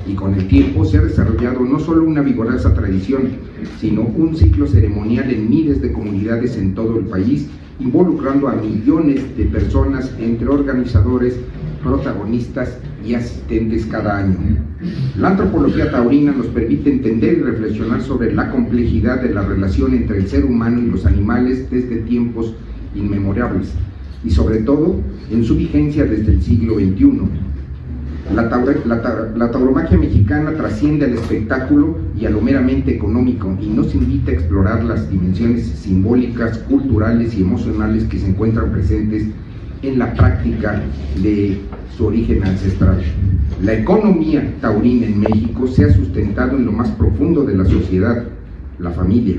y con el tiempo se ha desarrollado no solo una vigorosa tradición, sino un ciclo ceremonial en miles de comunidades en todo el país, involucrando a millones de personas entre organizadores, protagonistas y asistentes cada año. La antropología taurina nos permite entender y reflexionar sobre la complejidad de la relación entre el ser humano y los animales desde tiempos inmemorables, y sobre todo en su vigencia desde el siglo XXI. La tauromaquia mexicana trasciende al espectáculo y a lo meramente económico y nos invita a explorar las dimensiones simbólicas, culturales y emocionales que se encuentran presentes en la práctica de su origen ancestral. La economía taurina en México se ha sustentado en lo más profundo de la sociedad, la familia.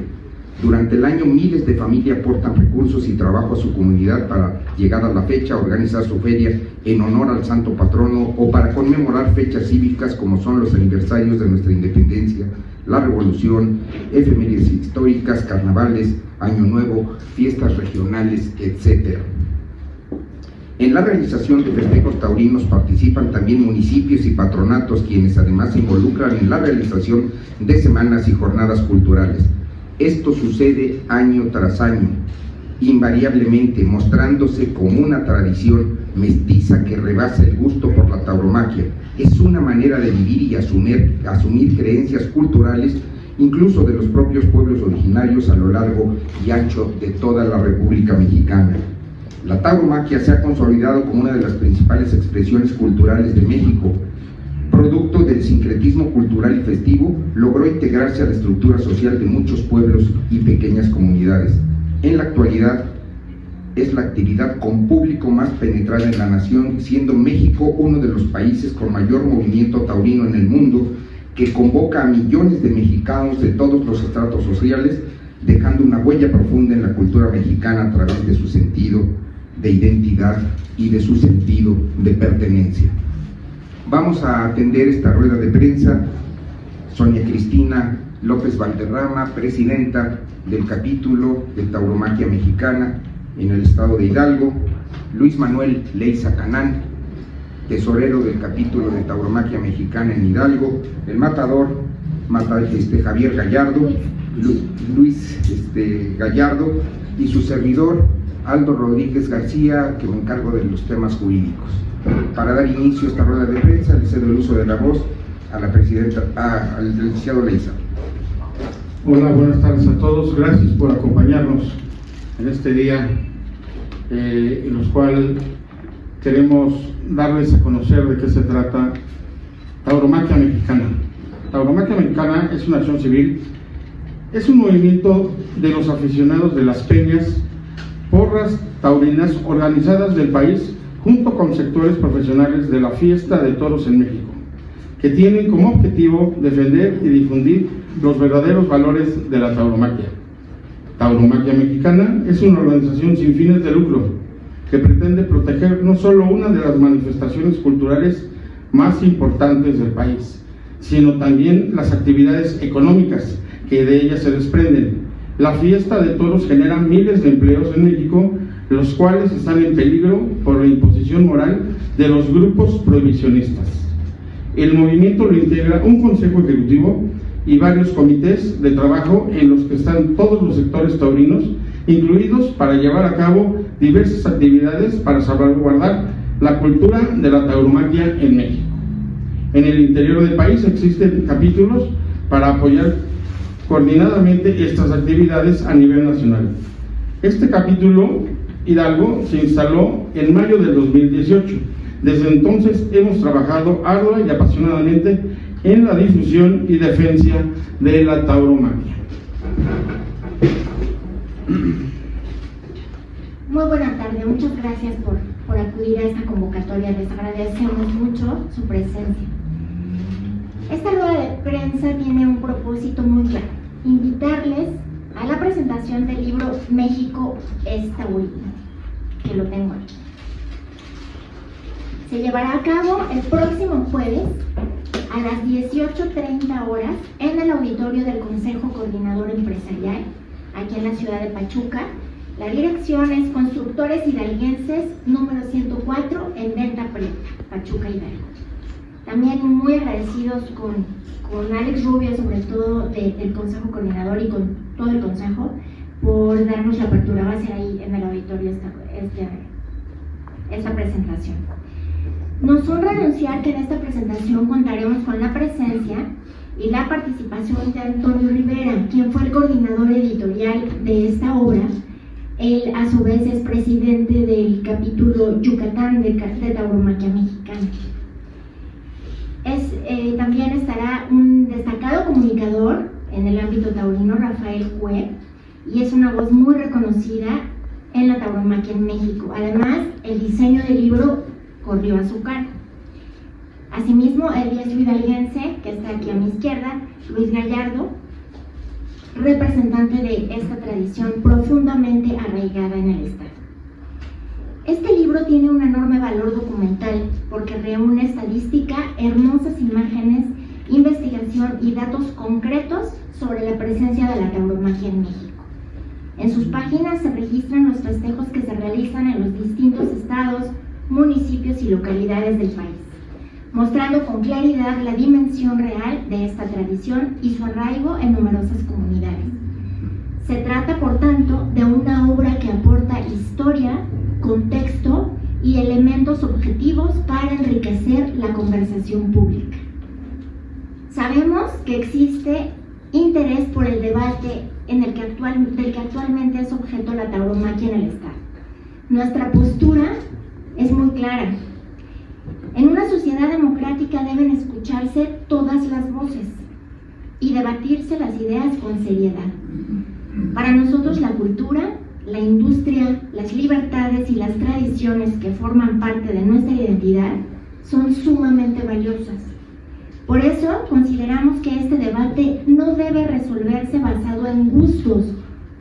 Durante el año, miles de familias aportan recursos y trabajo a su comunidad para, llegada la fecha, organizar su feria en honor al santo patrono o para conmemorar fechas cívicas como son los aniversarios de nuestra independencia, la revolución, efemérides históricas, carnavales, año nuevo, fiestas regionales, etc. En la realización de festejos taurinos participan también municipios y patronatos, quienes además se involucran en la realización de semanas y jornadas culturales. Esto sucede año tras año, invariablemente mostrándose como una tradición mestiza que rebasa el gusto por la tauromaquia. Es una manera de vivir y asumir creencias culturales, incluso de los propios pueblos originarios a lo largo y ancho de toda la República Mexicana. La tauromaquia se ha consolidado como una de las principales expresiones culturales de México. Producto del sincretismo cultural y festivo, logró integrarse a la estructura social de muchos pueblos y pequeñas comunidades. En la actualidad, es la actividad con público más penetrada en la nación, siendo México uno de los países con mayor movimiento taurino en el mundo, que convoca a millones de mexicanos de todos los estratos sociales, dejando una huella profunda en la cultura mexicana a través de su sentido de identidad y de su sentido de pertenencia. Vamos a atender esta rueda de prensa Sonia Cristina López Valderrama, presidenta del capítulo de Tauromaquia Mexicana en el estado de Hidalgo; Luis Manuel Leiza Canán, tesorero del capítulo de Tauromaquia Mexicana en Hidalgo; el matador Javier Gallardo, Luis Gallardo, y su servidor Aldo Rodríguez García, que me encargo de los temas jurídicos. Para dar inicio a esta rueda de prensa, le cedo el uso de la voz a la presidenta, al licenciado Leiza. Hola, buenas tardes a todos. Gracias por acompañarnos en este día, en los cuales queremos darles a conocer de qué se trata Tauromaquia Mexicana. Tauromaquia Mexicana es una acción civil, es un movimiento de los aficionados de las peñas, porras taurinas organizadas del país, junto con sectores profesionales de la fiesta de toros en México, que tienen como objetivo defender y difundir los verdaderos valores de la tauromaquia. Tauromaquia Mexicana es una organización sin fines de lucro que pretende proteger no solo una de las manifestaciones culturales más importantes del país, sino también las actividades económicas que de ellas se desprenden. La fiesta de toros genera miles de empleos en México, los cuales están en peligro por la imposición moral de los grupos prohibicionistas. El movimiento lo integra un consejo ejecutivo y varios comités de trabajo en los que están todos los sectores taurinos incluidos, para llevar a cabo diversas actividades para salvaguardar la cultura de la tauromaquia en México. En el interior del país existen capítulos para apoyar coordinadamente estas actividades a nivel nacional. Este capítulo Hidalgo se instaló en mayo del 2018. Desde entonces hemos trabajado ardua y apasionadamente en la difusión y defensa de la tauromaquia. Muy buena tarde, muchas gracias por acudir a esta convocatoria. Les agradecemos mucho su presencia. Esta rueda de prensa tiene un propósito muy claro: invitarles a la presentación del libro México es Taurino, que lo tengo aquí. Se llevará a cabo el próximo jueves a las 18:30 horas en el auditorio del Consejo Coordinador Empresarial, aquí en la ciudad de Pachuca. La dirección es Constructores Hidalguenses, número 104, en Venta Preta, Pachuca, Hidalgo. También muy agradecidos con Alex Rubio, sobre todo del Consejo Coordinador, y con todo el Consejo, por darnos la apertura. Va a ser ahí en el auditorio esta presentación. Nos honra anunciar que en esta presentación contaremos con la presencia y la participación de Antonio Rivera, quien fue el coordinador editorial de esta obra. Él, a su vez, es presidente del capítulo Yucatán de Tauromaquia Mexicana. También estará un destacado comunicador en el ámbito taurino, Rafael Cue, y es una voz muy reconocida en la tauromaquia en México. Además, el diseño del libro corrió a su cargo. Asimismo, el diestro hidalguense, que está aquí a mi izquierda, Luis Gallardo, representante de esta tradición profundamente arraigada en el Estado. Este libro tiene un enorme valor documental porque reúne estadística, hermosas imágenes, investigación y datos concretos sobre la presencia de la tauromaquia en México. En sus páginas se registran los festejos que se realizan en los distintos estados, municipios y localidades del país, mostrando con claridad la dimensión real de esta tradición y su arraigo en numerosas comunidades. Se trata, por tanto, de una obra que aporta historia, contexto y elementos objetivos para enriquecer la conversación pública. Sabemos que existe interés por el debate del que actualmente es objeto la tauromaquia en el Estado. Nuestra postura es muy clara. En una sociedad democrática deben escucharse todas las voces y debatirse las ideas con seriedad. Para nosotros la cultura, la industria, las libertades y las tradiciones que forman parte de nuestra identidad son sumamente valiosas. Por eso consideramos que este debate no debe resolverse basado en gustos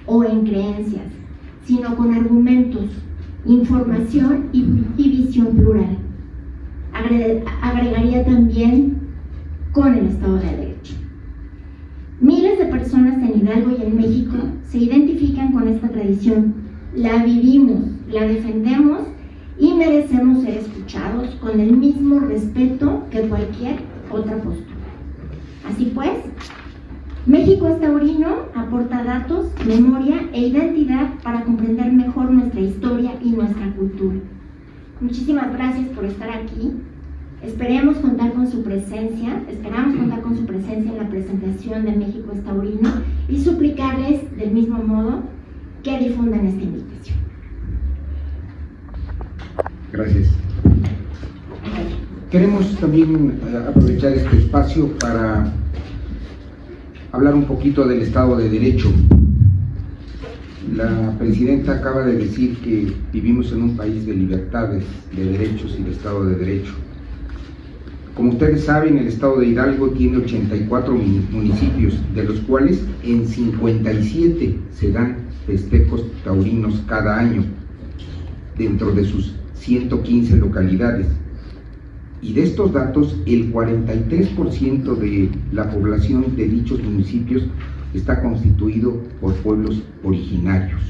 o en creencias, sino con argumentos, información y visión plural. Agregaría también con el Estado de Derecho. Miles de personas en Hidalgo y en México se identifican con esta tradición, la vivimos, la defendemos y merecemos ser escuchados con el mismo respeto que cualquier otra postura. Así pues, México es taurino, aporta datos, memoria e identidad para comprender mejor nuestra historia y nuestra cultura. Muchísimas gracias por estar aquí. Esperamos contar con su presencia en la presentación de México es taurino y suplicarles del mismo modo que difundan esta invitación. Gracias. Queremos también aprovechar este espacio para hablar un poquito del Estado de Derecho. La presidenta acaba de decir que vivimos en un país de libertades, de derechos y de Estado de Derecho. Como ustedes saben, el Estado de Hidalgo tiene 84 municipios, de los cuales en 57 se dan festejos taurinos cada año, dentro de sus 115 localidades. Y de estos datos, el 43% de la población de dichos municipios está constituido por pueblos originarios.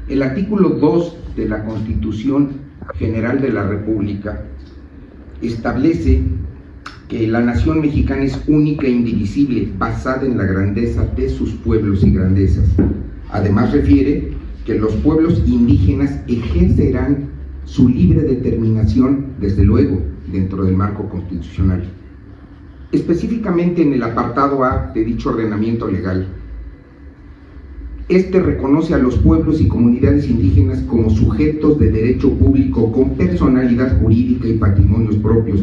El artículo 2 de la Constitución General de la República establece que la nación mexicana es única e indivisible, basada en la grandeza de sus pueblos y grandezas. Además refiere que los pueblos indígenas ejercerán su libre determinación, desde luego, dentro del marco constitucional. Específicamente en el apartado A de dicho ordenamiento legal, este reconoce a los pueblos y comunidades indígenas como sujetos de derecho público con personalidad jurídica y patrimonios propios,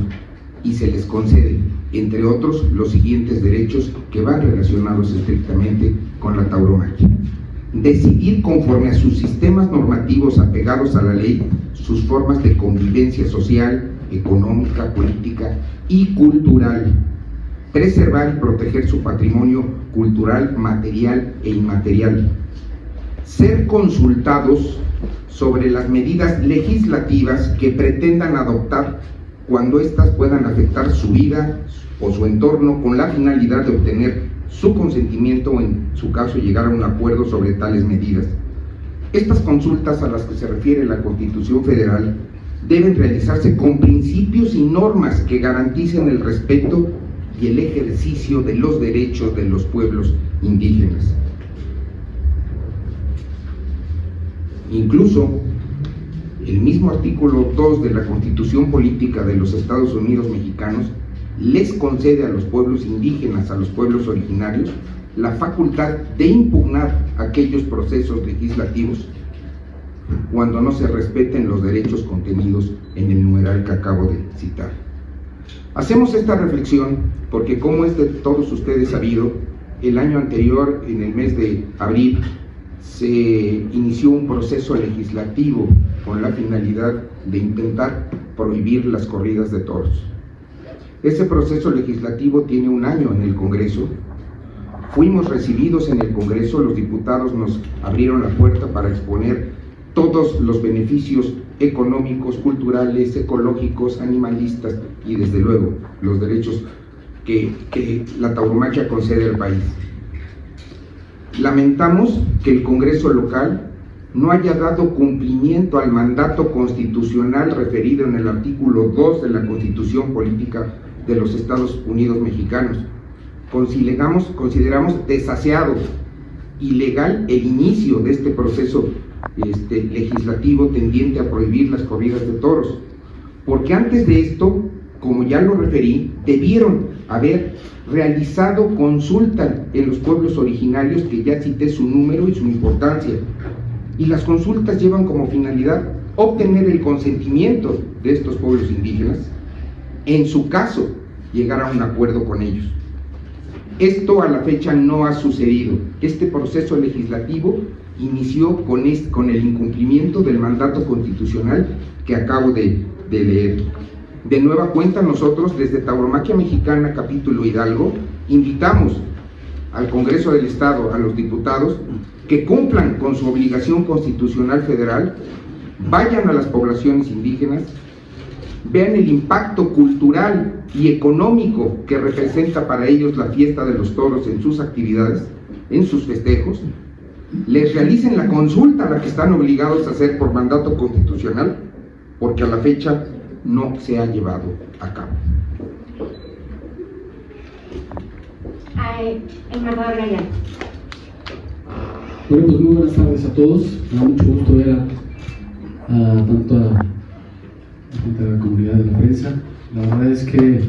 y se les concede, entre otros, los siguientes derechos que van relacionados estrictamente con la tauromaquia: decidir conforme a sus sistemas normativos apegados a la ley sus formas de convivencia social, económica, política y cultural, preservar y proteger su patrimonio cultural, material e inmaterial, ser consultados sobre las medidas legislativas que pretendan adoptar cuando éstas puedan afectar su vida o su entorno, con la finalidad de obtener su consentimiento o, en su caso, llegar a un acuerdo sobre tales medidas. Estas consultas, a las que se refiere la Constitución Federal, deben realizarse con principios y normas que garanticen el respeto y el ejercicio de los derechos de los pueblos indígenas. Incluso, el mismo artículo 2 de la Constitución Política de los Estados Unidos Mexicanos les concede a los pueblos indígenas, a los pueblos originarios, la facultad de impugnar aquellos procesos legislativos cuando no se respeten los derechos contenidos en el numeral que acabo de citar. Hacemos esta reflexión porque, como es de todos ustedes sabido, el año anterior, en el mes de abril, se inició un proceso legislativo con la finalidad de intentar prohibir las corridas de toros. Ese proceso legislativo tiene un año en el Congreso. Fuimos recibidos en el Congreso, los diputados nos abrieron la puerta para exponer todos los beneficios económicos, culturales, ecológicos, animalistas y desde luego los derechos que la tauromaquia concede al país. Lamentamos que el Congreso local no haya dado cumplimiento al mandato constitucional referido en el artículo 2 de la Constitución Política de los Estados Unidos Mexicanos. Consideramos desaseado, ilegal el inicio de este proceso legislativo tendiente a prohibir las corridas de toros, porque antes de esto, como ya lo referí, debieron haber realizado consulta en los pueblos originarios, que ya cité su número y su importancia, y las consultas llevan como finalidad obtener el consentimiento de estos pueblos indígenas, en su caso, llegar a un acuerdo con ellos. Esto a la fecha no ha sucedido. Este proceso legislativo inició con el incumplimiento del mandato constitucional que acabo de leer. De nueva cuenta, nosotros desde Tauromaquia Mexicana, capítulo Hidalgo, invitamos al Congreso del Estado, a los diputados, que cumplan con su obligación constitucional federal, vayan a las poblaciones indígenas, vean el impacto cultural y económico que representa para ellos la fiesta de los toros en sus actividades, en sus festejos, les realicen la consulta a la que están obligados a hacer por mandato constitucional, porque a la fecha no se ha llevado a cabo. Embajador Gallardo. Bueno, pues muy buenas tardes a todos. Me da mucho gusto ver tanto a la comunidad de la prensa. La verdad es que,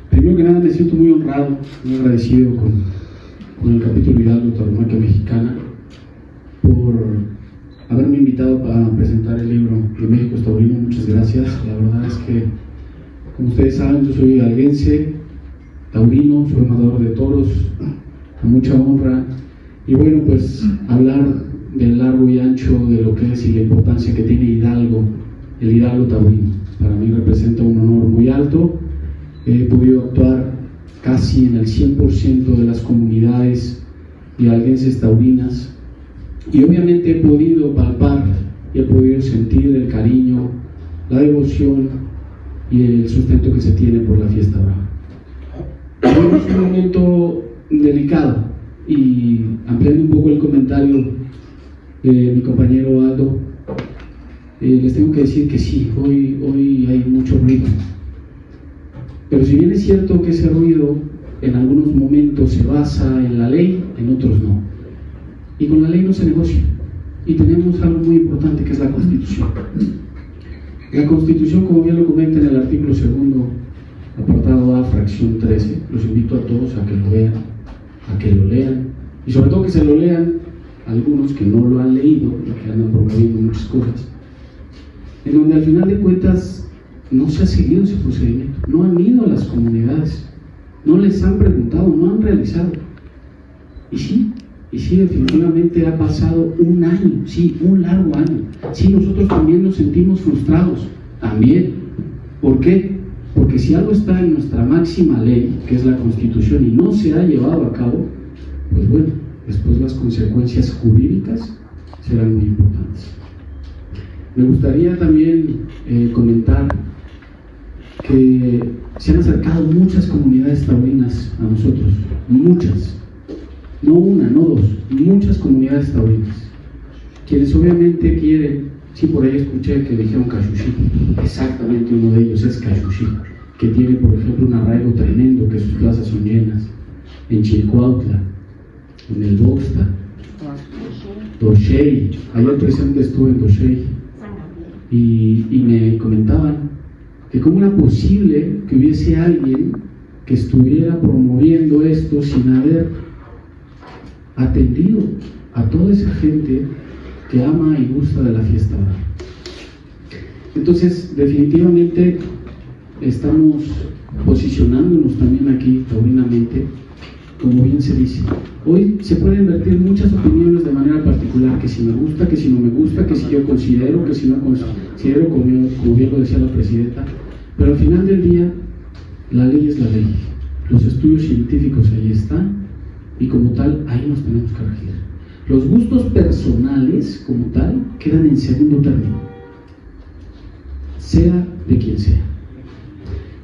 primero que nada, me siento muy honrado, muy agradecido con el capítulo Hidalgo de Tauromaquia Mexicana por haberme invitado para presentar el libro de México es Taurino. Muchas gracias. La verdad es que, como ustedes saben, yo soy hidalguense, taurino, soy amador de toros, a mucha honra. Y bueno, pues hablar del largo y ancho de lo que es y la importancia que tiene Hidalgo, el Hidalgo taurino. Para mí representa un honor muy alto. He podido actuar casi en el 100% de las comunidades hidalguenses taurinas y obviamente he podido palpar y he podido sentir el cariño, la devoción y el sustento que se tiene por la fiesta brava. Hoy es un momento delicado y ampliando un poco el comentario de mi compañero Aldo, les tengo que decir que sí, hoy hay mucho ruido, pero si bien es cierto que ese ruido en algunos momentos se basa en la ley, en otros no, y con la ley no se negocia, y tenemos algo muy importante que es la Constitución. La Constitución, como bien lo comenta en el artículo 2, apartado A, fracción 13, los invito a todos a que lo vean, a que lo lean, y sobre todo que se lo lean algunos que no lo han leído, que andan promoviendo muchas cosas, en donde al final de cuentas no se ha seguido ese procedimiento, no han ido a las comunidades, no les han preguntado, no han realizado. Y sí, definitivamente ha pasado un año, sí, un largo año. Sí, nosotros también nos sentimos frustrados, también. ¿Por qué? Porque si algo está en nuestra máxima ley, que es la Constitución, y no se ha llevado a cabo, pues bueno, después las consecuencias jurídicas serán muy importantes. Me gustaría también comentar que se han acercado muchas comunidades taurinas a nosotros, muchas, no una, no dos, muchas comunidades taurinas, quienes obviamente quieren Sí, por ahí escuché que dijeron Cachuchí. Exactamente uno de ellos es Cachuchí, que tiene, por ejemplo, un arraigo tremendo, que sus plazas son llenas. En Chilcuautla, en el Boxta, Doshey. Ayer precisamente estuve en Doshey y me comentaban que cómo era posible que hubiese alguien que estuviera promoviendo esto sin haber atendido a toda esa gente que ama y gusta de la fiesta. Entonces, definitivamente estamos posicionándonos también aquí taurinamente, como bien se dice. Hoy se pueden vertir muchas opiniones de manera particular, que si me gusta, que si no me gusta, que si yo considero, que si no considero, como bien lo decía la presidenta, pero al final del día la ley es la ley, los estudios científicos ahí están y como tal ahí nos tenemos que regir. Los gustos personales como tal quedan en segundo término, sea de quien sea.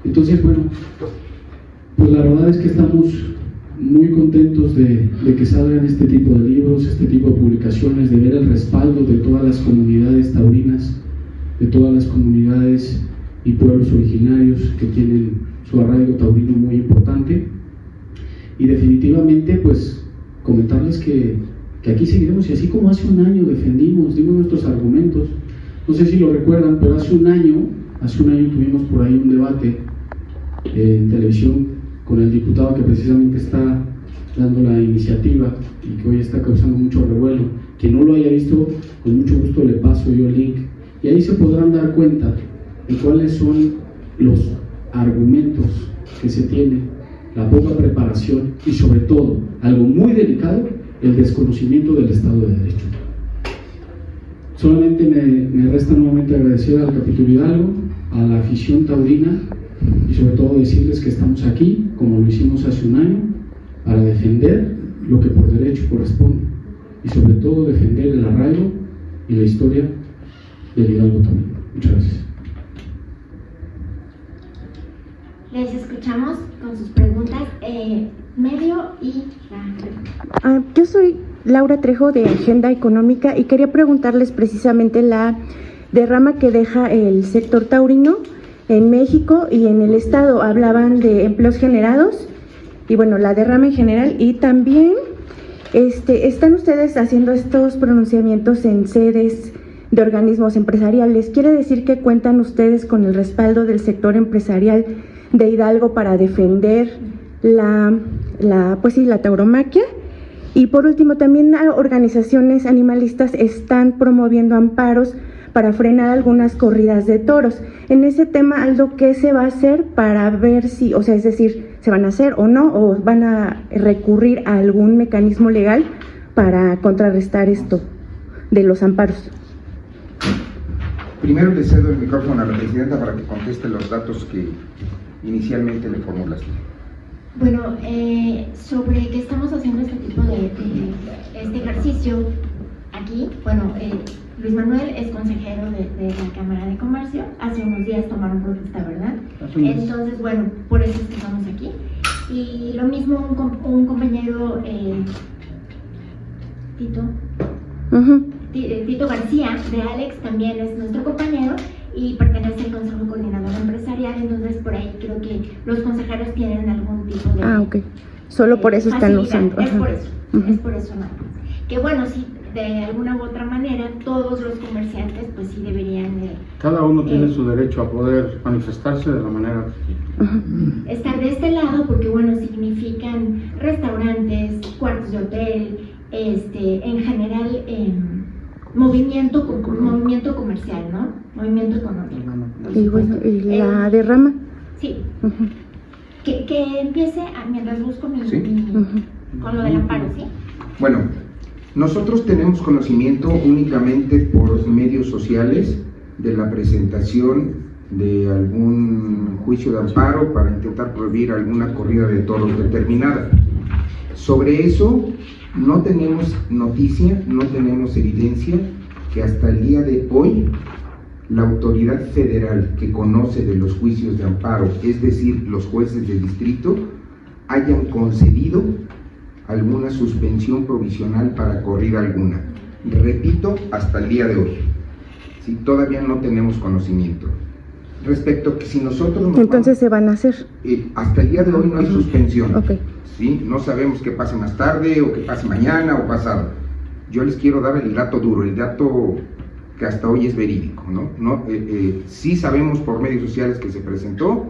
Entonces, bueno, pues la verdad es que estamos muy contentos de que salgan este tipo de libros, este tipo de publicaciones, de ver el respaldo de todas las comunidades taurinas, de todas las comunidades y pueblos originarios que tienen su arraigo taurino muy importante. Y definitivamente, pues, comentarles que aquí seguiremos, y así como hace un año dimos nuestros argumentos. No sé si lo recuerdan, pero hace un año tuvimos por ahí un debate en televisión con el diputado que precisamente está dando la iniciativa y que hoy está causando mucho revuelo. Quien no lo haya visto, con mucho gusto le paso yo el link, y ahí se podrán dar cuenta de cuáles son los argumentos que se tienen, la poca preparación y sobre todo, algo muy delicado, el desconocimiento del Estado de Derecho. Solamente me resta nuevamente agradecer al capítulo Hidalgo, a la afición taurina y sobre todo decirles que estamos aquí, como lo hicimos hace un año, para defender lo que por derecho corresponde y sobre todo defender el arraigo y la historia del Hidalgo también. Muchas gracias. Les escuchamos con sus preguntas, medio y la... Yo soy Laura Trejo de Agenda Económica y quería preguntarles precisamente la derrama que deja el sector taurino en México y en el estado. Hablaban de empleos generados y bueno, la derrama en general, y también están ustedes haciendo estos pronunciamientos en sedes de organismos empresariales. ¿Quiere decir que cuentan ustedes con el respaldo del sector empresarial de Hidalgo para defender la tauromaquia? Y por último, también organizaciones animalistas están promoviendo amparos para frenar algunas corridas de toros. En ese tema, Aldo, ¿qué se va a hacer para ver si, o sea, es decir, se van a hacer o no, o van a recurrir a algún mecanismo legal para contrarrestar esto de los amparos? Primero le cedo el micrófono a la presidenta para que conteste los datos que inicialmente le formulaste. Bueno, sobre que estamos haciendo este tipo de este ejercicio aquí, bueno, Luis Manuel es consejero de la Cámara de Comercio. Hace unos días tomaron protesta, ¿verdad? Entonces, bueno, por eso es que estamos aquí. Y lo mismo un compañero, Tito García, de Alex, también es nuestro compañero y pertenece al Consejo Coordinador Empresarial. Entonces, por ahí creo que los consejeros tienen algún tipo de... ok. Solo por eso están usando. Es por eso, es por eso nada más. Que bueno, sí, de alguna u otra manera, todos los comerciantes, pues sí deberían de... Cada uno tiene su derecho a poder manifestarse de la manera que estar de este lado, porque bueno, significan restaurantes, cuartos de hotel, en general, movimiento comercial, ¿no? Movimiento económico. Y bueno, ¿y la derrama? Sí. Que empiece mientras busco ¿Sí? con lo del amparo, ¿sí? Bueno, nosotros tenemos conocimiento únicamente por medios sociales de la presentación de algún juicio de amparo para intentar prohibir alguna corrida de toros determinada. Sobre eso no tenemos noticia, no tenemos evidencia que hasta el día de hoy la autoridad federal que conoce de los juicios de amparo, es decir, los jueces de distrito, hayan concedido alguna suspensión provisional para corrida alguna. Repito, hasta el día de hoy. ¿sí? Todavía no tenemos conocimiento. Respecto a que si nosotros... Entonces se van a hacer. Hasta el día de hoy no hay suspensión. Okay. ¿Sí? No sabemos qué pase más tarde o qué pase mañana o pasado. Yo les quiero dar el dato duro, el dato que hasta hoy es verídico, ¿no? Sí sabemos por medios sociales que se presentó,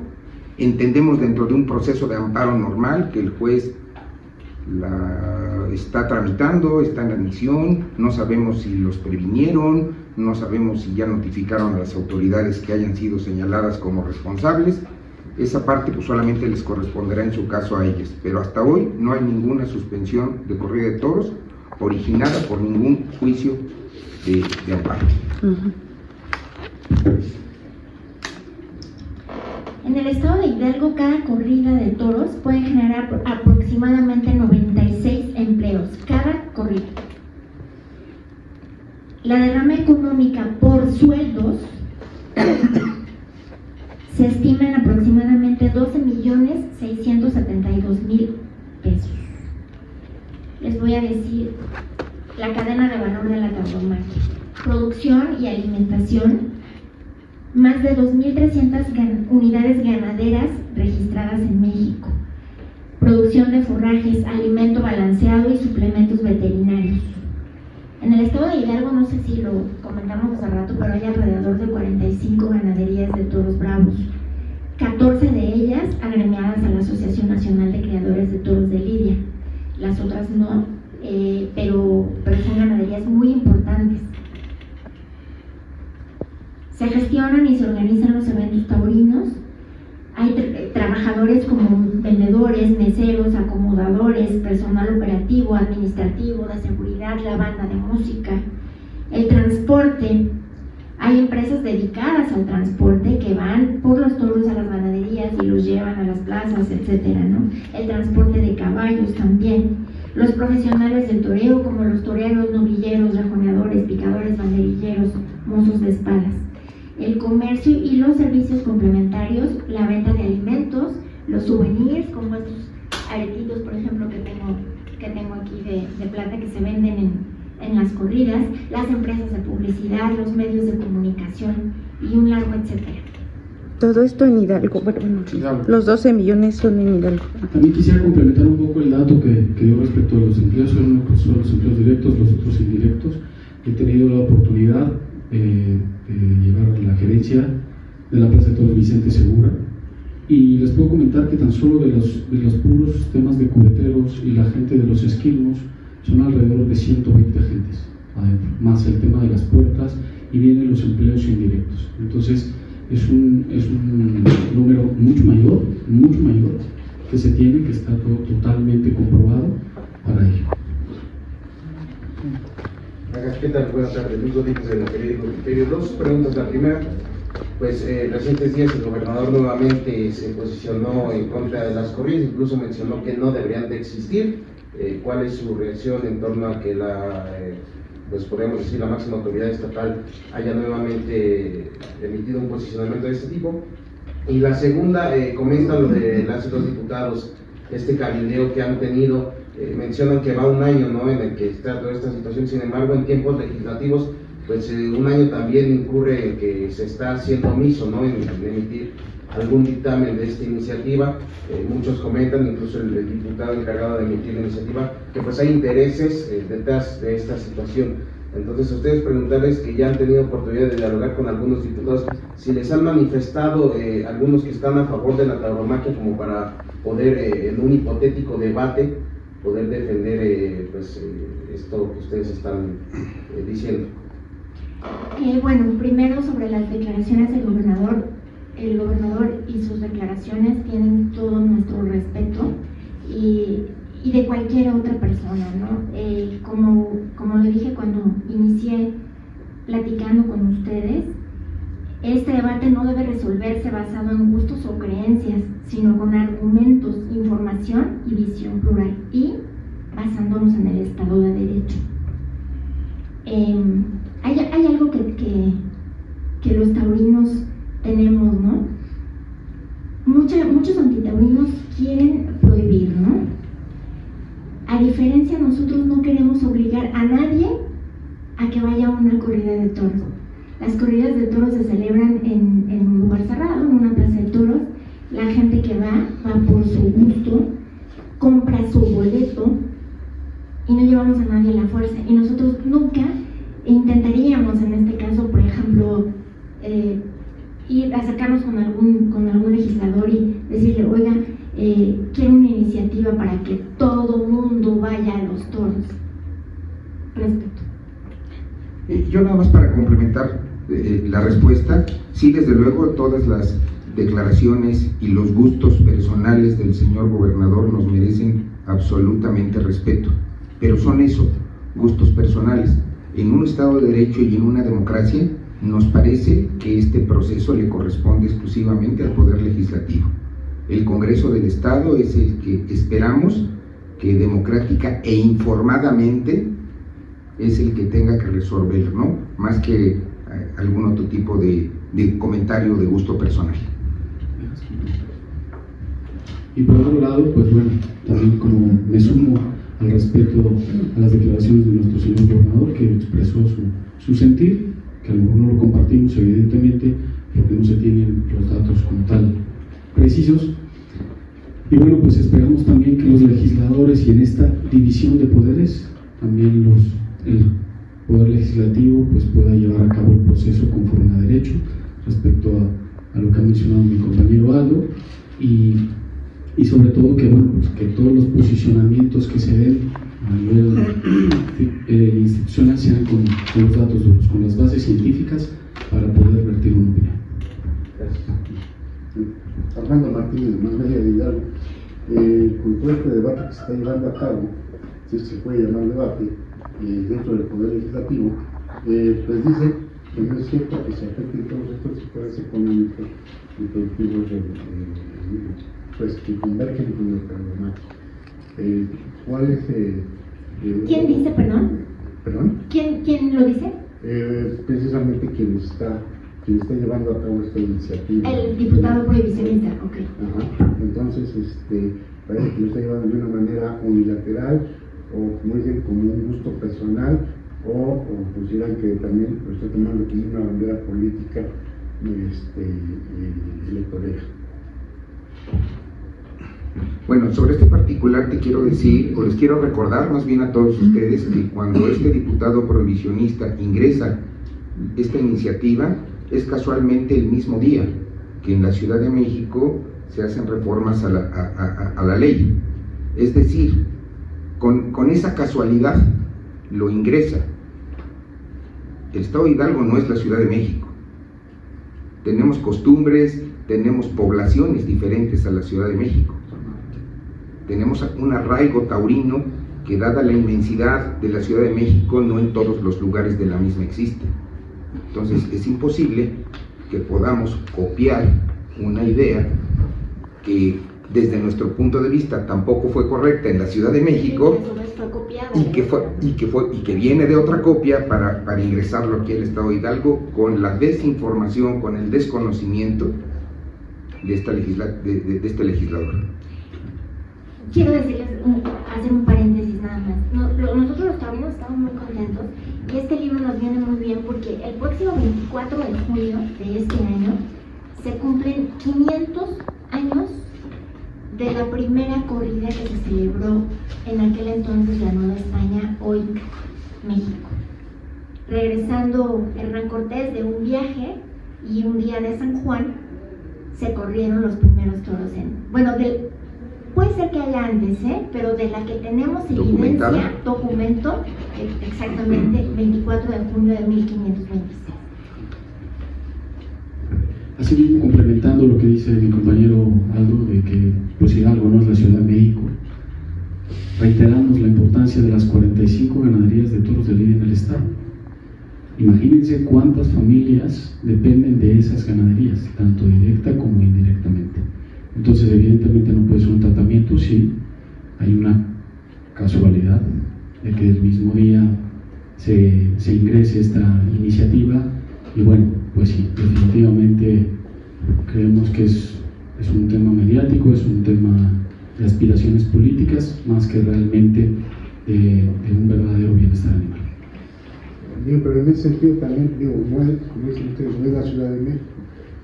entendemos dentro de un proceso de amparo normal que el juez la está tramitando, está en admisión, no sabemos si los previnieron, no sabemos si ya notificaron a las autoridades que hayan sido señaladas como responsables. Esa parte pues solamente les corresponderá en su caso a ellas, pero hasta hoy no hay ninguna suspensión de corrida de toros originada por ningún juicio de amparo. En el estado de Hidalgo, cada corrida de toros puede generar aproximadamente 96 empleos, cada corrida. La derrama económica por sueldos se estima en aproximadamente 12.672.000 pesos. Les voy a decir la cadena de valor de la tauromaquia. Producción y alimentación, más de 2.300 unidades ganaderas registradas en México. Producción de forrajes, alimento balanceado y suplementos veterinarios. En el estado de Hidalgo, no sé si lo comentamos hace rato, pero hay alrededor de 45 ganaderías de toros bravos. 14 de ellas agremiadas a la Asociación Nacional de Criadores de Toros de Lidia. Las otras no, pero son ganaderías muy importantes. Se gestionan y se organizan los eventos taurinos. Hay trabajadores como vendedores, meseros, acomodadores, personal operativo, administrativo, de seguridad, la banda de música. El transporte, hay empresas dedicadas al transporte que van por los toros a las ganaderías y los llevan a las plazas, etcétera, ¿no? El transporte de caballos también. Los profesionales del toreo, como los toreros, novilleros, rejoneadores, picadores, banderilleros, mozos de espadas. El comercio y los servicios complementarios, la venta de alimentos, los souvenirs, como estos aretitos, por ejemplo, que tengo aquí de plata que se venden en las corridas, las empresas de publicidad, los medios de comunicación y un largo etcétera. Todo esto en Hidalgo. Bueno, los 12 millones son en Hidalgo. También quisiera complementar un poco el dato que dio respecto a los empleos. Son los empleos directos, los otros indirectos. He tenido la oportunidad de llevar la gerencia de la Plaza de Toros Vicente Segura, y les puedo comentar que tan solo de los puros temas de cubeteros y la gente de los esquilmos son alrededor de 120 agentes adentro, más el tema de las puertas, y vienen los empleos indirectos. Entonces es un número mucho mayor que se tiene, que está todo totalmente comprobado para ello. ¿Qué tal? Buenas tardes, Luis Rodríguez de la periódico Criterio. Dos preguntas. La primera, pues recientes días el gobernador nuevamente se posicionó en contra de las corridas, incluso mencionó que no deberían de existir. ¿Cuál es su reacción en torno a que pues podemos decir la máxima autoridad estatal haya nuevamente emitido un posicionamiento de este tipo? Y la segunda, comenta lo de las dos diputados, este cabildeo que han tenido. Mencionan que va un año, ¿no?, en el que está toda esta situación. Sin embargo, en tiempos legislativos, pues un año también incurre en que se está haciendo omiso, ¿no?, en emitir algún dictamen de esta iniciativa. Muchos comentan, incluso el diputado encargado de emitir la iniciativa, que pues hay intereses detrás de esta situación. Entonces, a ustedes preguntarles, que ya han tenido oportunidad de dialogar con algunos diputados, si les han manifestado algunos que están a favor de la tauromaquia, como para poder, en un hipotético debate, poder defender esto que ustedes están diciendo. Bueno, primero sobre las declaraciones del gobernador. El gobernador y sus declaraciones tienen todo nuestro respeto y de cualquier otra persona, ¿no? Como le dije cuando inicié platicando con ustedes, este debate no debe resolverse basado en gustos o creencias, sino con argumentos, información y visión plural, y basándonos en el Estado de Derecho. Hay algo que los taurinos tenemos, ¿no? Muchos antitaurinos quieren prohibir, ¿no? A diferencia, nosotros no queremos obligar a nadie a que vaya a una corrida de toros. Las corridas de toros se celebran en un lugar cerrado, en una plaza de toros. La gente que va por su gusto, compra su boleto y no llevamos a nadie a la fuerza. Y nosotros nunca intentaríamos, en este caso, por ejemplo, ir a acercarnos con algún legislador y decirle, oiga, quiero una iniciativa para que todo mundo vaya a los toros. Respeto. Yo nada más para complementar la respuesta, sí, desde luego todas las declaraciones y los gustos personales del señor gobernador nos merecen absolutamente respeto, pero son eso, gustos personales. En un Estado de Derecho y en una democracia nos parece que este proceso le corresponde exclusivamente al Poder Legislativo. El Congreso del Estado es el que esperamos que democrática e informadamente es el que tenga que resolver, ¿no? Más que algún otro tipo de comentario de gusto personal. Y por otro lado, pues bueno, también como me sumo al respeto a las declaraciones de nuestro señor gobernador, que expresó su sentir, que a lo mejor no lo compartimos evidentemente, porque no se tienen los datos como tal precisos. Y bueno, pues esperamos también que los legisladores y en esta división de poderes, también el Poder Legislativo pues pueda llevar a cabo el proceso conforme a derecho respecto a lo que ha mencionado mi compañero Aldo, y sobre todo que, bueno, pues que todos los posicionamientos que se den a nivel institucional sean con los datos duros, con las bases científicas para poder vertir una opinión. Gracias. Armando Martínez, de Más Media de Hidalgo. Con todo este debate que se está llevando a cabo, si se puede llamar debate, dentro del Poder Legislativo, pues dice que no es cierto que se afecten todos estos sectores económicos y productivos pues que convergen con lo problemático. ¿Cuál es ¿Quién dice, perdón? ¿Perdón? ¿Quién lo dice? Precisamente quien está llevando a cabo esta iniciativa. El diputado prohibicionista, ok. Ajá. Entonces, parece que lo está llevando de una manera unilateral, o como dicen, como un gusto personal, o consideran que también lo está tomando como una bandera política electoral. Bueno, sobre este particular te quiero decir, o les quiero recordar más bien a todos ustedes, que cuando este diputado prohibicionista ingresa esta iniciativa, es casualmente el mismo día que en la Ciudad de México se hacen reformas a la ley. Es decir, con esa casualidad lo ingresa. El Estado de Hidalgo no es la Ciudad de México. Tenemos costumbres, tenemos poblaciones diferentes a la Ciudad de México. Tenemos un arraigo taurino que, dada la inmensidad de la Ciudad de México, no en todos los lugares de la misma existe. Entonces es imposible que podamos copiar una idea que desde nuestro punto de vista tampoco fue correcta en la Ciudad de México y que viene de otra copia para ingresarlo aquí al Estado de Hidalgo, con la desinformación, con el desconocimiento de este legislador. Quiero decirles, hacer un paréntesis nada más. Nosotros los taurinos estamos muy contentos y este libro nos viene muy bien porque el próximo 24 de julio de este año se cumplen 500 años de la primera corrida que se celebró en aquel entonces la Nueva España, hoy México. Regresando Hernán Cortés de un viaje y un día de San Juan, se corrieron los primeros toros puede ser que haya antes, pero de la que tenemos evidencia, documento, exactamente 24 de junio de 1526. Así mismo, complementando lo que dice mi compañero Aldo, de que pues Hidalgo no es la Ciudad de México, reiteramos la importancia de las 45 ganaderías de toros de lidia en el estado. Imagínense cuántas familias dependen de esas ganaderías, tanto directa como indirectamente. Entonces, evidentemente no puede ser un tratamiento si hay una casualidad de que el mismo día se ingrese esta iniciativa. Y bueno, pues sí, definitivamente creemos que es un tema mediático, es un tema de aspiraciones políticas, más que realmente de un verdadero bienestar animal. Digo, pero en ese sentido también, digo, no es, como dicen ustedes, no es la Ciudad de México.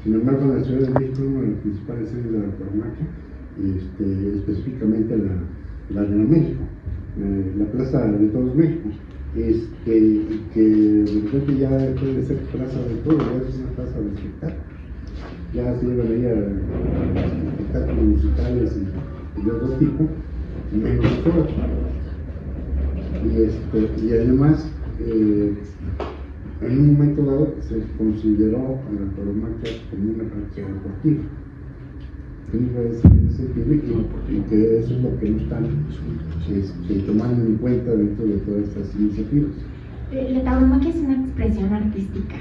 Sin embargo, la Ciudad de México es una de las principales sedes de la tauromaquia, específicamente la de México, la Plaza de Toros México, que de repente ya puede ser plaza de toros, ya es una plaza de espectáculo. Ya se llevan ahí a espectáculos musicales y de otro tipo, menos de toros. Y además, en un momento dado se consideró a la tauromaquia como una práctica deportiva. Y que eso es lo que no están tomando en cuenta dentro de todas estas iniciativas. La tauromaquia es una expresión artística,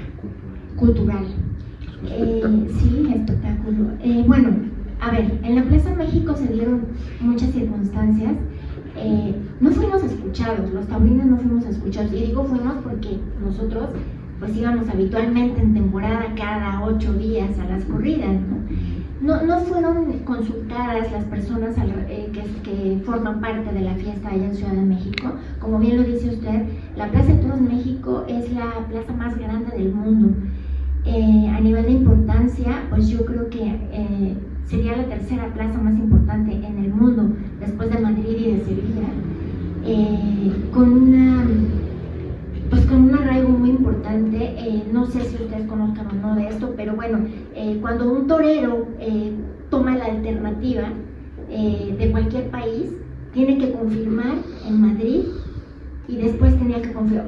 cultural. Sí, espectáculo. Bueno, a ver, en la Plaza México se dieron muchas circunstancias. No fuimos escuchados, los taurinos no fuimos escuchados. Y digo fuimos porque nosotros pues íbamos habitualmente en temporada cada 8 días a las corridas, no fueron consultadas las personas que forman parte de la fiesta allá en Ciudad de México. Como bien lo dice usted, la Plaza de Toros México es la plaza más grande del mundo. A nivel de importancia, pues yo creo que sería la tercera plaza más importante en el mundo, después de Madrid y de Sevilla, con un arraigo muy importante. No sé si ustedes conozcan o no de esto, pero bueno, cuando un torero toma la alternativa de cualquier país, tiene que confirmar en Madrid y después tenía que confirmar,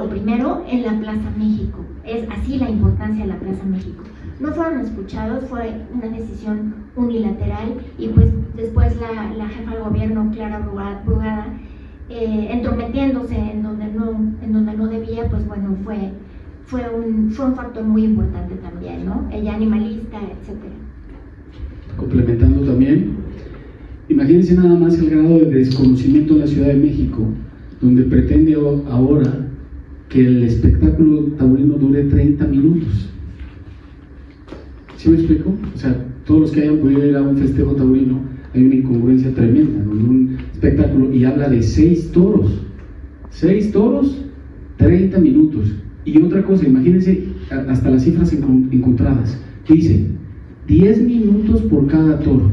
o primero en la Plaza México. Es así la importancia de la Plaza México. No fueron escuchados, fue una decisión unilateral y pues después la jefa del gobierno, Clara Brugada, entrometiéndose en donde no debía, pues bueno, fue un factor muy importante también, ¿no? Ella animalista, etcétera. Complementando también, imagínense nada más el grado de desconocimiento en la Ciudad de México, donde pretende ahora que el espectáculo taurino dure 30 minutos. ¿Sí me explico? O sea, todos los que hayan podido ir a un festejo taurino, hay una incongruencia tremenda, ¿no? Un espectáculo y habla de 6 toros, 30 minutos. Y otra cosa, imagínense hasta las cifras encontradas, dice 10 minutos por cada toro.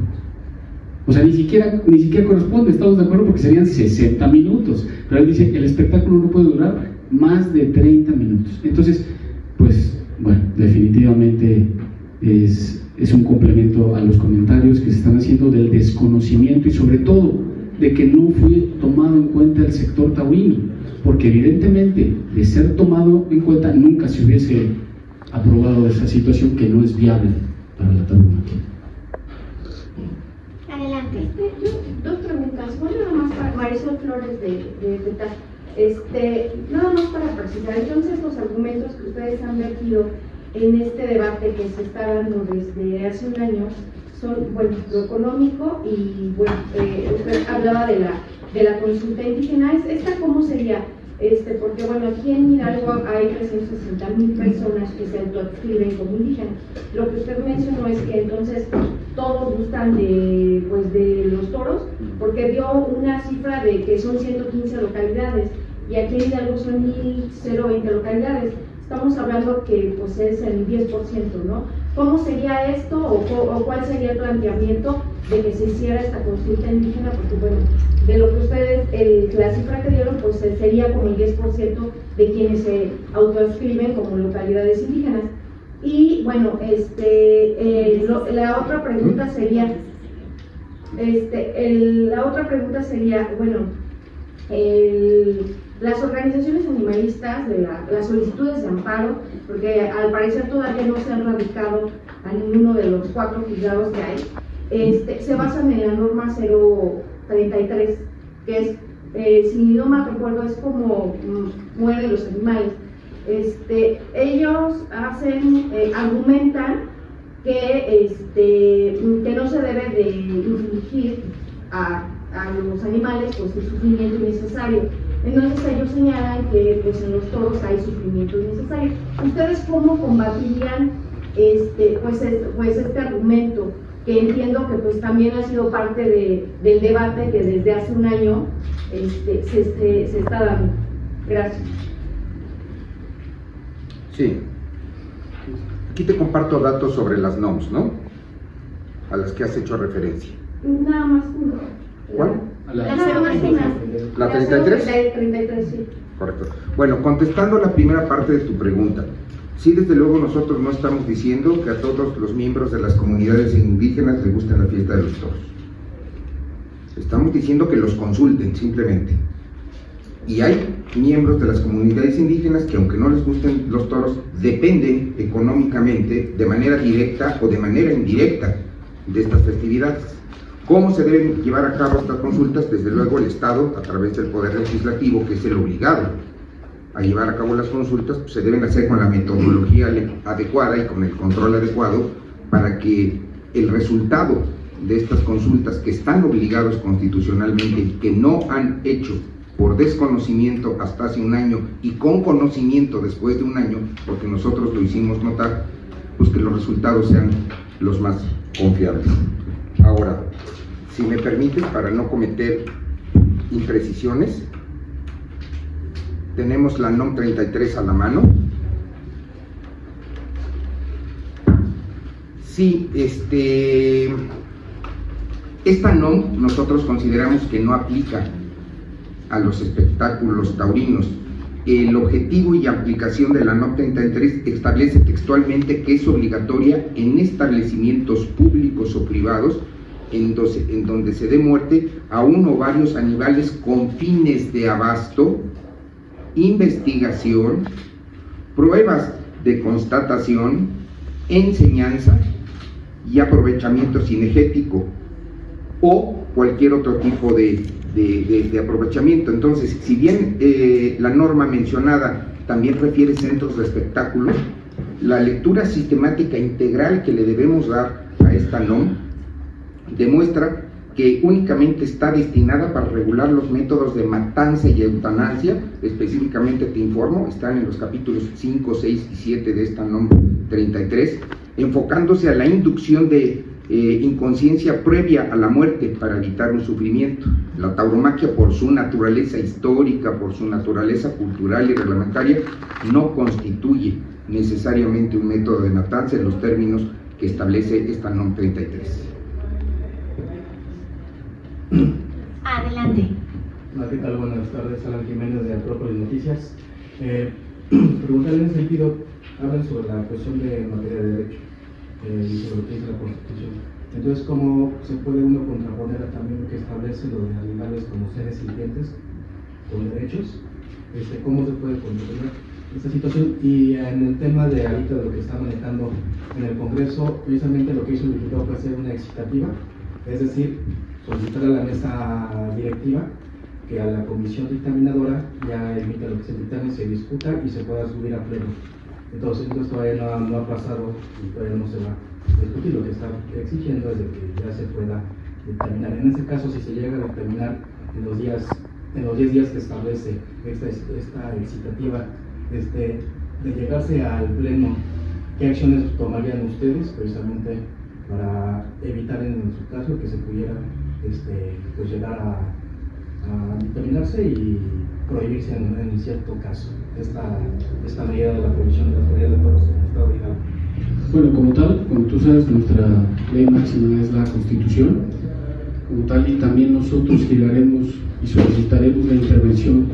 O sea, ni siquiera corresponde, estamos de acuerdo, porque serían 60 minutos, pero él dice el espectáculo no puede durar más de 30 minutos. Entonces, pues, bueno, definitivamente es un complemento a los comentarios que se están haciendo del desconocimiento y sobre todo de que no fue tomado en cuenta el sector taurino, porque evidentemente de ser tomado en cuenta nunca se hubiese aprobado esa situación que no es viable para la tauromaquia. Adelante. Dos preguntas. Bueno, nada más para Marisol Flores de Petá. Nada más para precisar, entonces los argumentos que ustedes han vertido en este debate que se está dando desde hace un año son, bueno, lo económico y, bueno, usted hablaba de la consulta indígena. ¿Esta cómo sería? Porque, bueno, aquí en Hidalgo hay 360,000 personas que se autoadscriben como indígenas. Lo que usted mencionó es que entonces todos gustan de los toros, porque dio una cifra de que son 115 localidades y aquí en Hidalgo son 1,020 localidades. Estamos hablando que pues es el 10%, ¿no? ¿Cómo sería esto o cuál sería el planteamiento de que se hiciera esta consulta indígena? Porque, bueno, de lo que ustedes, la cifra que dieron, pues sería como el 10% de quienes se autoadscriben como localidades indígenas. Y, bueno, la otra pregunta sería, bueno, las organizaciones animalistas de las solicitudes de amparo, porque al parecer todavía no se han radicado a ninguno de los 4 juzgados que hay, se basan en la norma 033, que es, si no mal recuerdo, es como mueren los animales. Ellos argumentan que no se debe de infligir a los animales pues el sufrimiento innecesario. Entonces ellos señalan que pues en los toros hay sufrimiento innecesario. ¿Ustedes cómo combatirían este argumento, que entiendo que pues también ha sido parte del debate que desde hace un año se está dando? Gracias. Sí. Aquí te comparto datos sobre las NOMS, ¿no? A las que has hecho referencia. Nada más uno. ¿Cuál? La norma final. ¿La 33? 33, sí. Correcto. Bueno, contestando la primera parte de tu pregunta, sí, desde luego nosotros no estamos diciendo que a todos los miembros de las comunidades indígenas les guste la fiesta de los toros. Estamos diciendo que los consulten simplemente. Y hay miembros de las comunidades indígenas que, aunque no les gusten los toros, dependen económicamente de manera directa o de manera indirecta de estas festividades. ¿Cómo se deben llevar a cabo estas consultas? Desde luego el Estado, a través del Poder Legislativo, que es el obligado a llevar a cabo las consultas, pues se deben hacer con la metodología adecuada y con el control adecuado para que el resultado de estas consultas, que están obligados constitucionalmente y que no han hecho por desconocimiento hasta hace un año y con conocimiento después de un año, porque nosotros lo hicimos notar, pues que los resultados sean los más confiables. Ahora, si me permites, para no cometer imprecisiones, tenemos la NOM 33 a la mano. Sí, esta NOM nosotros consideramos que no aplica a los espectáculos taurinos. El objetivo y aplicación de la NOM 33 establece textualmente que es obligatoria en establecimientos públicos o privados en donde se dé muerte a uno o varios animales con fines de abasto, investigación, pruebas de constatación, enseñanza y aprovechamiento cinegético o cualquier otro tipo de aprovechamiento. Entonces, si bien la norma mencionada también refiere centros de espectáculos, la lectura sistemática integral que le debemos dar a esta NOM demuestra que únicamente está destinada para regular los métodos de matanza y eutanasia. Específicamente te informo, están en los capítulos 5, 6 y 7 de esta NOM 33, enfocándose a la inducción de inconsciencia previa a la muerte para evitar un sufrimiento. La tauromaquia, por su naturaleza histórica, por su naturaleza cultural y reglamentaria, no constituye necesariamente un método de matanza en los términos que establece esta NOM 33. Adelante. ¿Qué tal? Buenas tardes, Alan Jiménez de Acrópolis Noticias. Preguntarle en ese sentido, hablan sobre la cuestión de materia de derecho y sobre lo que dice la Constitución. Entonces, ¿cómo se puede uno contraponer a también lo que establece lo de animales como seres sintientes con derechos? ¿Cómo se puede contraponer esta situación? Y en el tema de ahorita de lo que está manejando en el Congreso, precisamente lo que hizo el diputado fue hacer una excitativa, es decir, solicitar a la mesa directiva que a la comisión dictaminadora ya emita lo que se dictamen, se discuta y se pueda subir a pleno. Entonces todavía no ha pasado y todavía no se va a discutir. Lo que está exigiendo es de que ya se pueda dictaminar. En este caso, si se llega a dictaminar en los 10 días que establece esta excitativa, de llegarse al pleno, ¿qué acciones tomarían ustedes precisamente para evitar en su caso que se pudiera pues llegar a dictaminarse y prohibirse en cierto caso esta medida de la prohibición de las corridas de toros en el estado de Hidalgo? Bueno, como tal, como tú sabes, nuestra ley máxima es la Constitución, como tal, y también nosotros llegaremos y solicitaremos la intervención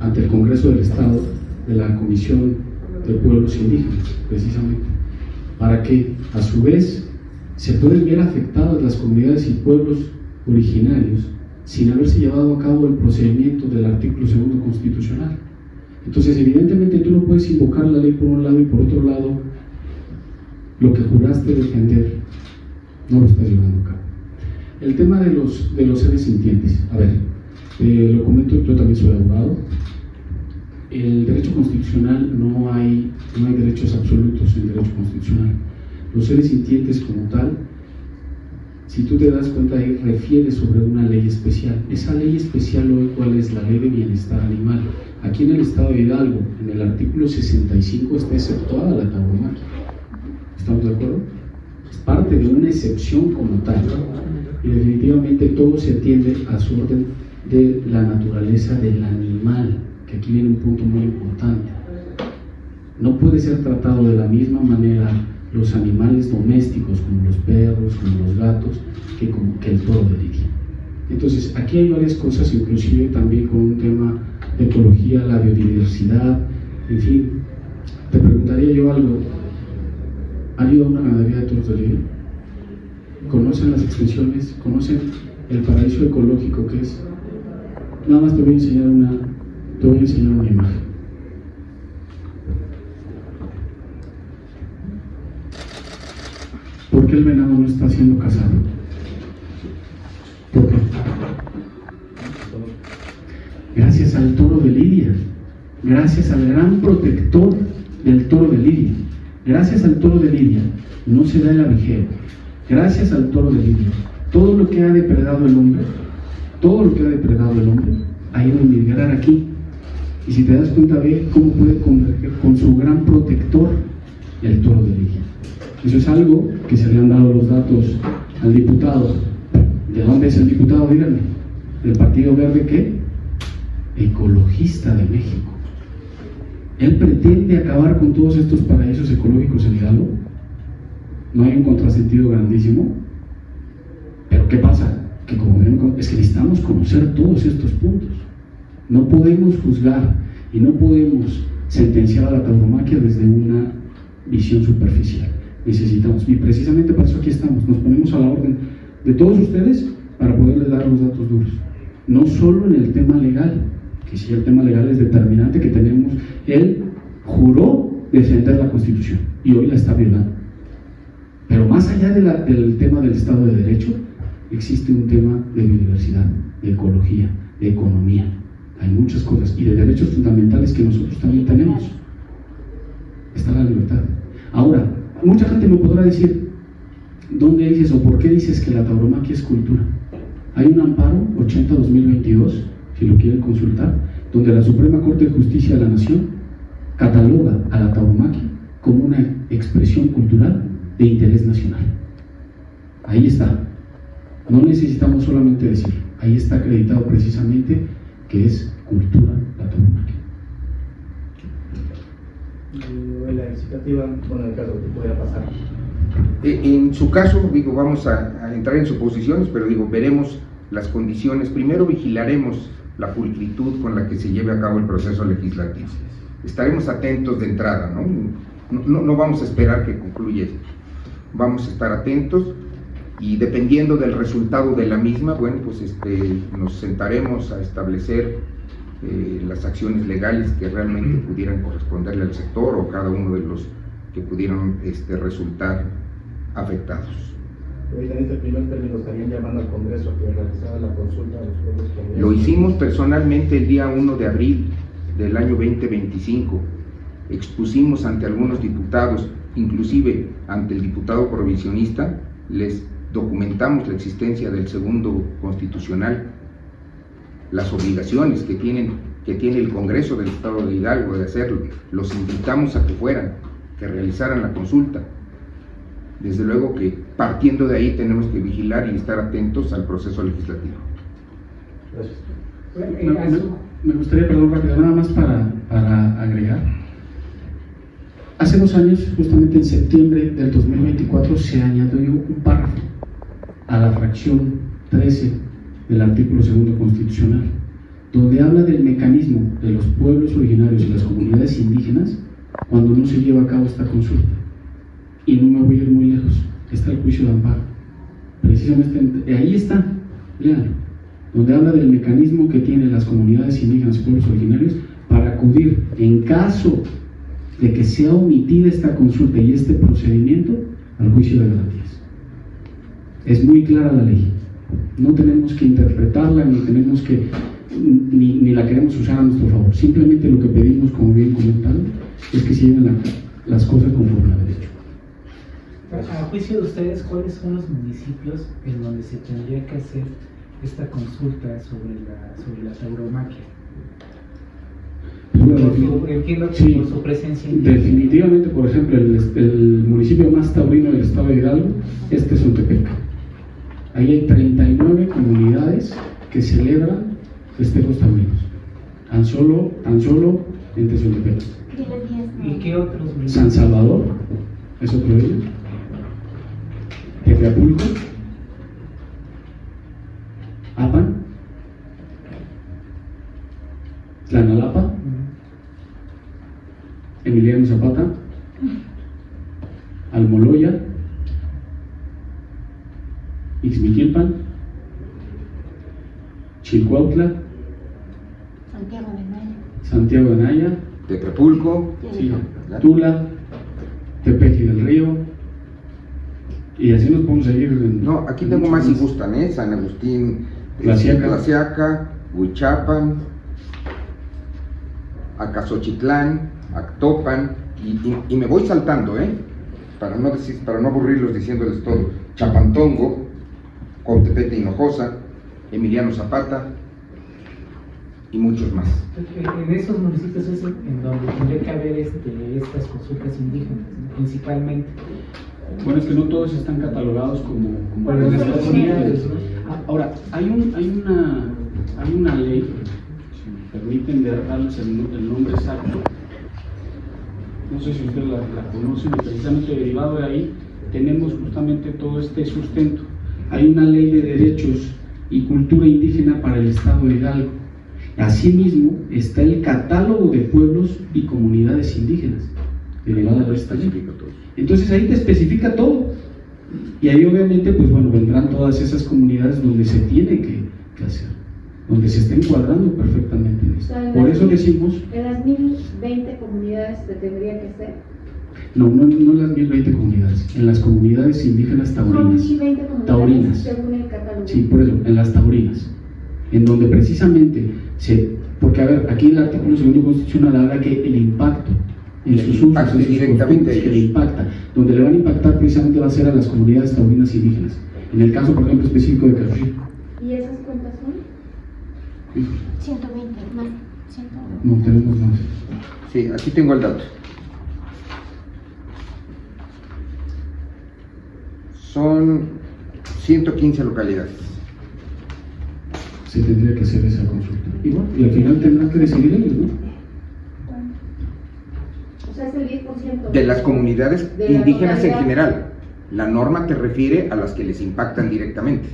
ante el Congreso del Estado de la Comisión de Pueblos Indígenas, precisamente, para que a su vez se pueden ver afectadas las comunidades y pueblos originarios sin haberse llevado a cabo el procedimiento del artículo 2 constitucional. Entonces, evidentemente tú no puedes invocar la ley por un lado y por otro lado lo que juraste defender no lo estás llevando a cabo. El tema de los seres sintientes, a ver, lo comento, yo también soy abogado. El derecho constitucional no hay derechos absolutos en derecho constitucional. Los seres sintientes como tal, si tú te das cuenta, ahí refiere sobre una ley especial. Esa ley especial hoy, ¿cuál es? La Ley de Bienestar Animal. Aquí en el estado de Hidalgo, en el artículo 65 está exceptuada la tauromaquia. ¿Estamos de acuerdo? Es parte de una excepción como tal. Y definitivamente todo se atiende a su orden de la naturaleza del animal, que aquí viene un punto muy importante. No puede ser tratado de la misma manera los animales domésticos, como los perros, como los gatos, que el toro de lidia. Entonces, aquí hay varias cosas, inclusive también con un tema de ecología, la biodiversidad, en fin. Te preguntaría yo algo. ¿Han ido a una ganadería de toros de lidia? ¿Conocen las extensiones? ¿Conocen el paraíso ecológico que es? Nada más te voy a enseñar una imagen. ¿Por qué el venado no está siendo cazado? ¿Por qué? Gracias al toro de lidia, gracias al gran protector del toro de lidia, gracias al toro de lidia no se da el abejeo, gracias al toro de lidia todo lo que ha depredado el hombre, ha ido a migrar aquí. Y si te das cuenta, ve cómo puede converger con su gran protector, el toro de lidia. Eso es algo que se le han dado los datos al diputado. ¿De dónde es el diputado? Díganme. ¿Del Partido Verde qué? Ecologista de México. Él pretende acabar con todos estos paraísos ecológicos en Hidalgo. ¿No hay un contrasentido grandísimo? Pero ¿qué pasa? Que es que necesitamos conocer todos estos puntos. No podemos juzgar y no podemos sentenciar a la tauromaquia desde una visión superficial. Necesitamos, y precisamente para eso aquí estamos, nos ponemos a la orden de todos ustedes para poderles dar los datos duros. No solo en el tema legal, que sí, el tema legal es determinante, que tenemos, él juró defender la Constitución y hoy la está violando. Pero más allá del tema del Estado de Derecho, existe un tema de biodiversidad, de ecología, de economía. Hay muchas cosas y de derechos fundamentales que nosotros también tenemos. Está la libertad. Ahora, mucha gente me podrá decir, ¿dónde dices o por qué dices que la tauromaquia es cultura? Hay un amparo 80-2022, si lo quieren consultar, donde la Suprema Corte de Justicia de la Nación cataloga a la tauromaquia como una expresión cultural de interés nacional. Ahí está. No necesitamos solamente decirlo. Ahí está acreditado precisamente que es cultura la tauromaquia. La legislativa, bueno, en el caso que pudiera pasar. En su caso, digo, vamos a entrar en suposiciones, pero digo, veremos las condiciones. Primero vigilaremos la pulcritud con la que se lleve a cabo el proceso legislativo. Estaremos atentos de entrada, no vamos a esperar que concluya esto. Vamos a estar atentos y dependiendo del resultado de la misma, bueno, pues nos sentaremos a establecer las acciones legales que realmente pudieran corresponderle al sector o cada uno de los que pudieran resultar afectados. Ahorita en este primer término estarían llamando al Congreso a que realizara la consulta a los pueblos congresos. Lo hicimos personalmente el día 1 de abril del año 2025. Expusimos ante algunos diputados, inclusive ante el diputado provisionista, les documentamos la existencia del segundo constitucional, las obligaciones que tiene el Congreso del Estado de Hidalgo de hacerlo. Los invitamos a que fueran, que realizaran la consulta. Desde luego que partiendo de ahí tenemos que vigilar y estar atentos al proceso legislativo. Gracias. Me gustaría, perdón, rápido, nada más para agregar. Hace 2 años, justamente en septiembre del 2024, se añadió un párrafo a la fracción 13 del artículo 2 constitucional, donde habla del mecanismo de los pueblos originarios y las comunidades indígenas cuando no se lleva a cabo esta consulta. Y no me voy a ir muy lejos, está el juicio de amparo. Precisamente ahí está, léanlo, donde habla del mecanismo que tienen las comunidades indígenas y pueblos originarios para acudir en caso de que sea omitida esta consulta y este procedimiento al juicio de garantías. Es muy clara la ley, no tenemos que interpretarla ni tenemos que ni la queremos usar a nuestro favor, simplemente lo que pedimos, como bien comentaron, es que se lleven las cosas conforme a derecho. A juicio de ustedes, ¿cuáles son los municipios en donde se tendría que hacer esta consulta sobre la tauromaquia? Entiendo que sí, por su presencia indígena. Definitivamente, por ejemplo, el municipio más taurino del estado de Hidalgo es Tezontepec. Ahí hay 39 comunidades que celebran festejos taurinos. Tan solo en Tezontepec. ¿Y qué otros municipios? San Salvador, es otro de ellos. Tepeapulco, Apan, Tlanalapa, Emiliano Zapata, Almoloya, Ixmiquilpan, Chilcuautla, Santiago de Anaya, Tepeapulco, sí, Tula, Tepeji del Río, y así nos podemos seguir. No, aquí tengo más si gustan, San Agustín, Tlaxiaca, Huichapan, Acasochitlán, Actopan, y me voy saltando, para no aburrirlos diciéndoles todo. Chapantongo, Cuautepec de Hinojosa, Emiliano Zapata y muchos más. En esos municipios es en donde tendría que haber estas consultas indígenas, ¿no? Principalmente. Bueno, es que no todos están catalogados como Bueno, las las comunidades. comunidades, Ahora, hay una ley, si me permiten darles el nombre exacto, no sé si ustedes la conocen, y precisamente derivado de ahí tenemos justamente todo este sustento. Hay una ley de derechos y cultura indígena para el Estado de Hidalgo. Asimismo, está el catálogo de pueblos y comunidades indígenas, derivado de esta ley. Entonces ahí te especifica todo. Y ahí obviamente, pues bueno, vendrán todas esas comunidades donde se tiene que hacer, donde se está encuadrando perfectamente en esto. Por eso decimos... ¿En las 1020 comunidades se tendría que hacer? No en las 1020 comunidades, en las comunidades indígenas taurinas. Son 1020 comunidades taurinas. según el catálogo. Sí, por eso, en las taurinas, en donde precisamente porque a ver, aquí el artículo 2 constitucional habla que el impacto en sus usos, en sus directamente costumbres, que le impacta, donde le van a impactar precisamente va a ser a las comunidades taurinas indígenas. En el caso, por ejemplo, específico de Cachuchi. ¿Y esas cuántas son? 120, más. 120. No, tenemos más. Sí, aquí tengo el dato. Son 115 localidades. Se tendría que hacer esa consulta. Y bueno, y al final tendrán que decidir ellos, ¿no? O sea, es el 10%. De las comunidades de la indígenas en totalidad. general. La norma te refiere a las que les impactan directamente.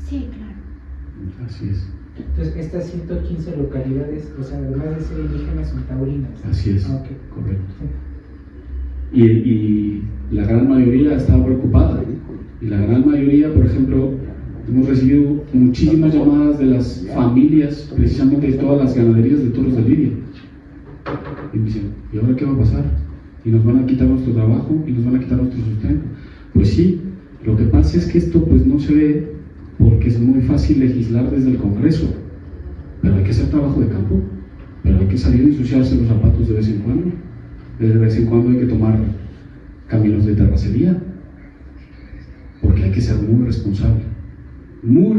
Sí, claro. Así es. Entonces, estas 115 localidades, o sea, además de ser indígenas, son taurinas. Así es. Ah, ok. Correcto. Y la gran mayoría estaba preocupada. Y la gran mayoría, por ejemplo, hemos recibido muchísimas llamadas de las familias, precisamente de todas las ganaderías de toros de Lidia. Y me dicen, ¿y ahora qué va a pasar? Y nos van a quitar nuestro trabajo y nos van a quitar nuestro sustento. Pues sí, lo que pasa es que esto pues no se ve porque es muy fácil legislar desde el Congreso, pero hay que hacer trabajo de campo, pero hay que salir a ensuciarse los zapatos de vez en cuando. De vez en cuando hay que tomar caminos de terracería, porque hay que ser muy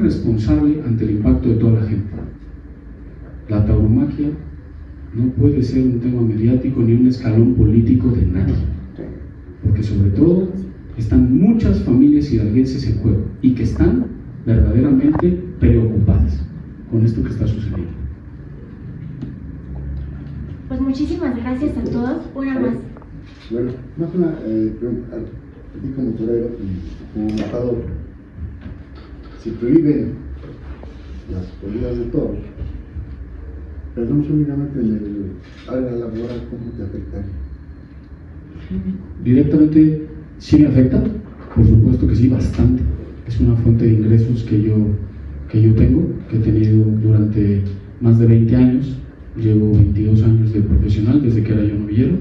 responsable ante el impacto de toda la gente. La tauromaquia no puede ser un tema mediático ni un escalón político de nadie, porque sobre todo están muchas familias hidalguenses en juego y que están verdaderamente preocupadas con esto que está sucediendo. Pues muchísimas gracias a todos. Una más. Bueno, más una pregunta. A ti como torero y como matador, si prohíben las corridas de toros, pero no únicamente en el área laboral, ¿cómo te afectaría? Directamente sí me afecta, por supuesto que sí, bastante. Es una fuente de ingresos que yo tengo, que he tenido durante más de 20 años. Llevo 22 años de profesional desde que era yo novillero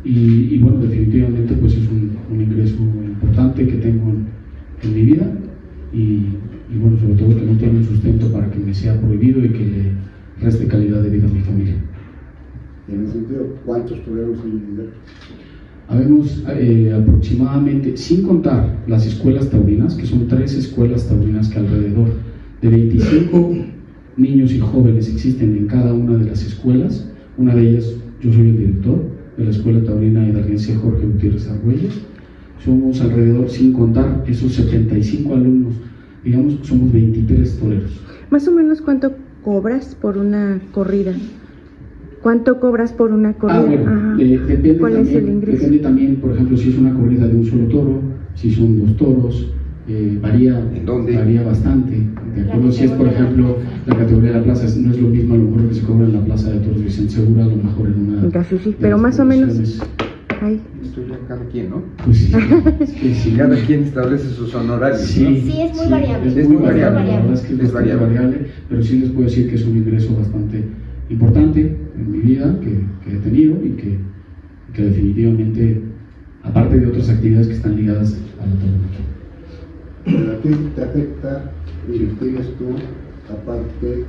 y bueno, definitivamente pues es un ingreso importante que tengo en mi vida y bueno, sobre todo que no tiene un sustento para que me sea prohibido y que le reste calidad de vida a mi familia. En ese sentido, ¿cuántos toreros hay en Hidalgo? Habemos aproximadamente, sin contar las escuelas taurinas, que son 3 escuelas taurinas que alrededor de 25 niños y jóvenes existen en cada una de las escuelas. Una de ellas, yo soy el director de la Escuela Taurina Hidalguense Jorge Gutiérrez Argüelles. Somos alrededor, sin contar esos 75 alumnos, digamos, somos 23 toreros. Más o menos, ¿cuánto cobras por una corrida? ¿Cuánto cobras por una corrida? Bueno, Ajá. depende, ¿Cuál también, es el ingreso? depende también, por ejemplo, si es una corrida de un solo toro, si son 2 toros, varía, ¿En dónde? varía bastante. De acuerdo, si es, por ejemplo, la categoría de la plaza, no es lo mismo a lo mejor que se cobra en la plaza de toros Vicente Segura, a lo mejor en una. En caso sí, de pero las más o menos. promociones. Ay. Esto ya cada quien, ¿no? Pues sí, es que sí. Cada quien establece sus honorarios, Sí, ¿no? Sí, es muy variable. Es muy variable, la variable. verdad es que es Es bastante variable. variable, pero sí les puedo decir que es un ingreso bastante importante en mi vida que he tenido y que definitivamente, aparte de otras actividades que están ligadas a la tauromaquia. ¿A ti te afecta y tienes tú, aparte